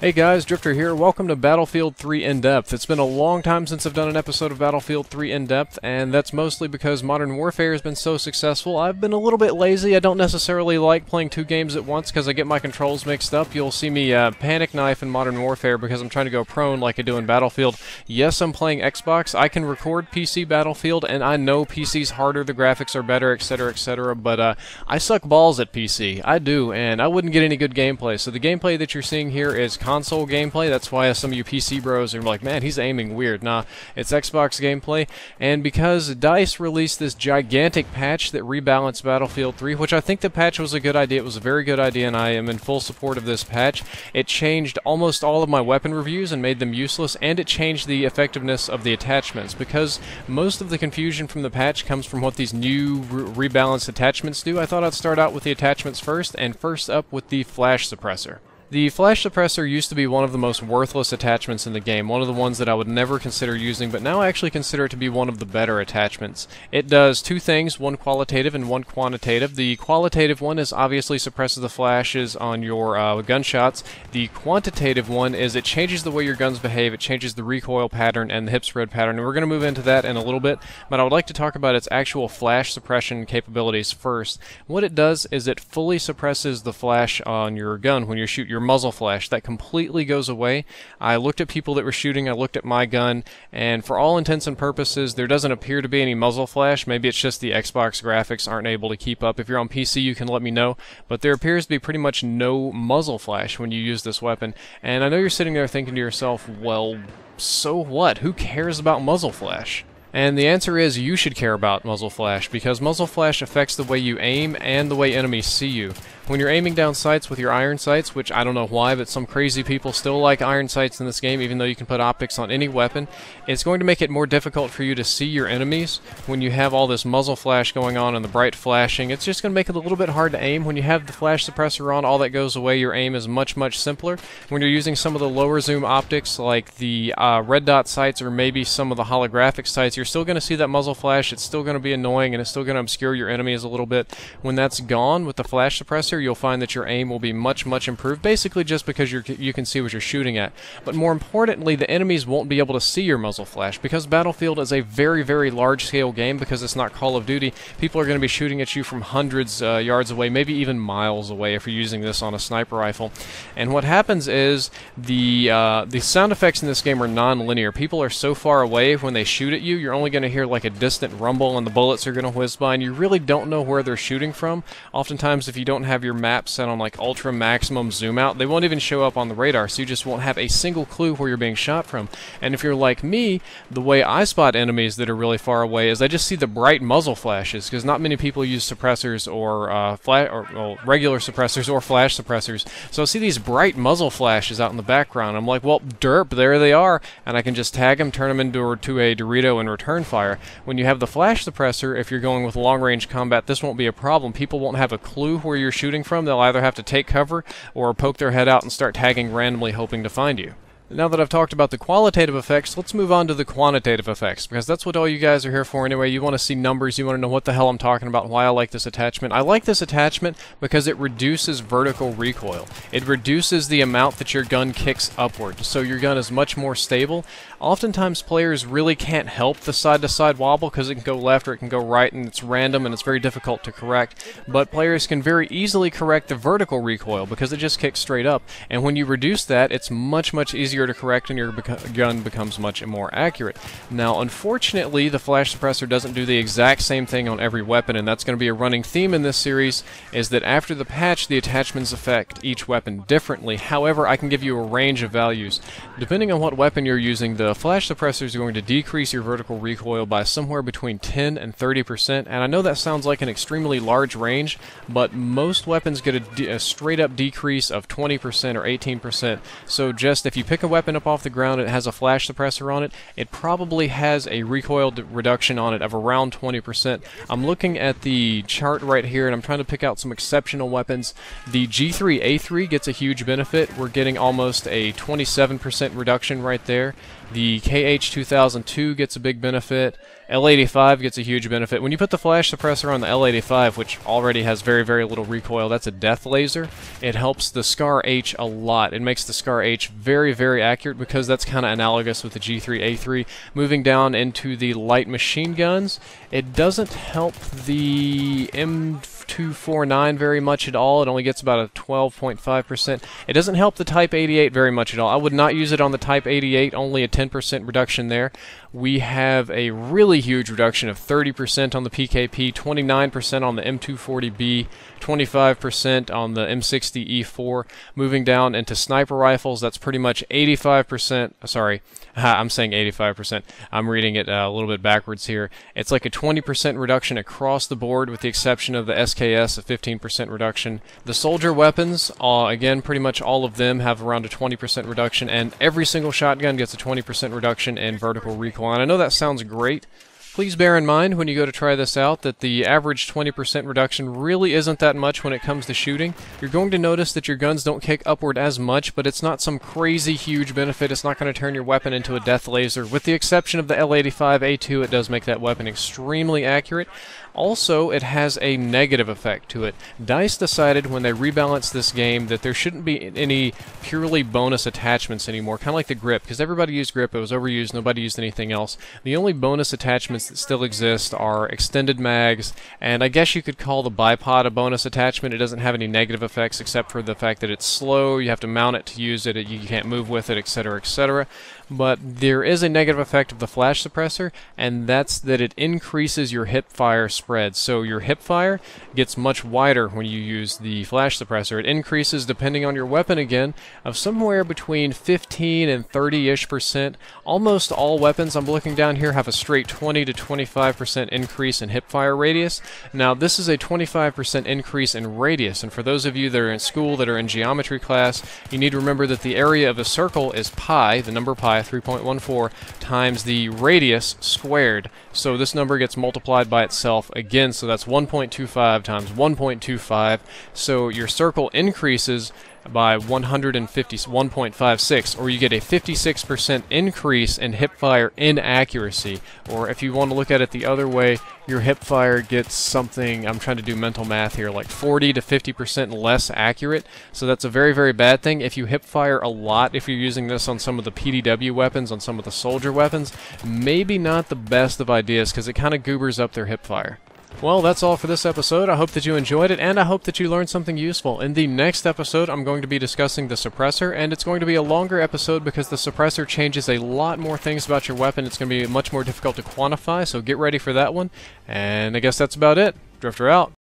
Hey guys, Drifter here. Welcome to Battlefield 3 In-Depth. It's been a long time since I've done an episode of Battlefield 3 In-Depth, and that's mostly because Modern Warfare has been so successful. I've been a little bit lazy. I don't necessarily like playing two games at once because I get my controls mixed up. You'll see me panic knife in Modern Warfare because I'm trying to go prone like I do in Battlefield. Yes, I'm playing Xbox. I can record PC Battlefield, and I know PC's harder, the graphics are better, etc., but I suck balls at PC. I do, and I wouldn't get any good gameplay. So the gameplay that you're seeing here is console gameplay. That's why some of you PC bros are like, man, he's aiming weird. Nah, it's Xbox gameplay. And because DICE released this gigantic patch that rebalanced Battlefield 3, which I think the patch was a good idea, it was a very good idea, and I am in full support of this patch. It changed almost all of my weapon reviews and made them useless, and it changed the effectiveness of the attachments, because most of the confusion from the patch comes from what these new rebalanced attachments do. I thought I'd start out with the attachments first, and first up with the flash suppressor. The flash suppressor used to be one of the most worthless attachments in the game, one of the ones that I would never consider using, but now I actually consider it to be one of the better attachments. It does two things, one qualitative and one quantitative. The qualitative one is obviously suppresses the flashes on your gunshots. The quantitative one is it changes the way your guns behave, it changes the recoil pattern and the hip spread pattern, and we're going to move into that in a little bit, but I would like to talk about its actual flash suppression capabilities first. What it does is it fully suppresses the flash on your gun when you shoot your muzzle flash. That completely goes away. I looked at people that were shooting, I looked at my gun, and for all intents and purposes, there doesn't appear to be any muzzle flash. Maybe it's just the Xbox graphics aren't able to keep up. If you're on PC, you can let me know, but there appears to be pretty much no muzzle flash when you use this weapon, and I know you're sitting there thinking to yourself, well, so what? Who cares about muzzle flash? And the answer is you should care about muzzle flash, because muzzle flash affects the way you aim and the way enemies see you. When you're aiming down sights with your iron sights, which I don't know why, but some crazy people still like iron sights in this game, even though you can put optics on any weapon, it's going to make it more difficult for you to see your enemies when you have all this muzzle flash going on and the bright flashing. It's just going to make it a little bit hard to aim. When you have the flash suppressor on, all that goes away. Your aim is much, much simpler. When you're using some of the lower zoom optics, like the red dot sights or maybe some of the holographic sights, you're still going to see that muzzle flash. It's still going to be annoying, and it's still going to obscure your enemies a little bit. When that's gone with the flash suppressor, you'll find that your aim will be much, much improved, basically just because you can see what you're shooting at. But more importantly, the enemies won't be able to see your muzzle flash, because Battlefield is a very, very large-scale game, because it's not Call of Duty. People are going to be shooting at you from hundreds yards away, maybe even miles away if you're using this on a sniper rifle. And what happens is the sound effects in this game are non-linear. People are so far away when they shoot at you, you're only going to hear like a distant rumble, and the bullets are going to whiz by, and you really don't know where they're shooting from. Oftentimes, if you don't have your map set on like ultra maximum zoom out, they won't even show up on the radar, so you just won't have a single clue where you're being shot from. And if you're like me, the way I spot enemies that are really far away is I just see the bright muzzle flashes, because not many people use suppressors or regular suppressors or flash suppressors. So I see these bright muzzle flashes out in the background. I'm like, well, derp, there they are, and I can just tag them, turn them into a Dorito, and return fire. When you have the flash suppressor, if you're going with long-range combat, this won't be a problem. People won't have a clue where you're shooting from. They'll either have to take cover or poke their head out and start tagging randomly, hoping to find you. Now that I've talked about the qualitative effects, let's move on to the quantitative effects, because that's what all you guys are here for anyway. You want to see numbers, you want to know what the hell I'm talking about, why I like this attachment. I like this attachment because it reduces vertical recoil. It reduces the amount that your gun kicks upward, so your gun is much more stable. Oftentimes players really can't help the side-to-side wobble, because it can go left or it can go right, and it's random and it's very difficult to correct. But players can very easily correct the vertical recoil because it just kicks straight up, and when you reduce that, it's much, much easier to correct, and your gun becomes much more accurate. Now, unfortunately, the flash suppressor doesn't do the exact same thing on every weapon, and that's going to be a running theme in this series, is that after the patch, the attachments affect each weapon differently. However, I can give you a range of values. Depending on what weapon you're using, the flash suppressor is going to decrease your vertical recoil by somewhere between 10 and 30%, and I know that sounds like an extremely large range, but most weapons get a straight-up decrease of 20% or 18%. So just if you pick a weapon up off the ground and it has a flash suppressor on it, it probably has a recoil reduction on it of around 20%. I'm looking at the chart right here, and I'm trying to pick out some exceptional weapons. The G3A3 gets a huge benefit. We're getting almost a 27% reduction right there. The KH-2002 gets a big benefit. L85 gets a huge benefit. When you put the flash suppressor on the L85, which already has very, very little recoil, that's a death laser, it helps the Scar H a lot. It makes the Scar H very, very accurate because that's kind of analogous with the G3A3. Moving down into the light machine guns, it doesn't help the M249 very much at all. It only gets about a 12.5%. It doesn't help the Type 88 very much at all. I would not use it on the Type 88, only a 10% reduction there. We have a really huge reduction of 30% on the PKP, 29% on the M240B, 25% on the M60E4. Moving down into sniper rifles, that's pretty much 85%. Sorry, I'm saying 85%. I'm reading it a little bit backwards here. It's like a 20% reduction across the board with the exception of the SKS, a 15% reduction. The soldier weapons, again, pretty much all of them have around a 20% reduction, and every single shotgun gets a 20% reduction in vertical recoil. And I know that sounds great. Please bear in mind when you go to try this out that the average 20% reduction really isn't that much when it comes to shooting. You're going to notice that your guns don't kick upward as much, but it's not some crazy huge benefit. It's not going to turn your weapon into a death laser. With the exception of the L85A2, it does make that weapon extremely accurate. Also, it has a negative effect to it. DICE decided when they rebalanced this game that there shouldn't be any purely bonus attachments anymore, kind of like the grip, because everybody used grip, it was overused, nobody used anything else. The only bonus attachments that still exist are extended mags, and I guess you could call the bipod a bonus attachment. It doesn't have any negative effects except for the fact that it's slow, you have to mount it to use it, you can't move with it, etc., etc. But there is a negative effect of the flash suppressor, and that's that it increases your hip fire spread. So your hip fire gets much wider when you use the flash suppressor. It increases, depending on your weapon again, of somewhere between 15 and 30-ish%. Almost all weapons I'm looking down here have a straight 20 to 25% increase in hip fire radius. Now this is a 25% increase in radius, and for those of you that are in school, that are in geometry class, you need to remember that the area of a circle is pi, the number pi, 3.14, times the radius squared. So this number gets multiplied by itself again, so that's 1.25 times 1.25. So your circle increases by 156, or you get a 56% increase in hip fire inaccuracy. Or if you want to look at it the other way, your hip fire gets something, I'm trying to do mental math here, like 40 to 50% less accurate. So that's a very, very bad thing. If you hip fire a lot, if you're using this on some of the PDW weapons, on some of the soldier weapons, maybe not the best of ideas, because it kind of goobers up their hip fire. Well, that's all for this episode. I hope that you enjoyed it, and I hope that you learned something useful. In the next episode, I'm going to be discussing the suppressor, and it's going to be a longer episode because the suppressor changes a lot more things about your weapon. It's going to be much more difficult to quantify, so get ready for that one. And I guess that's about it. Drifter out.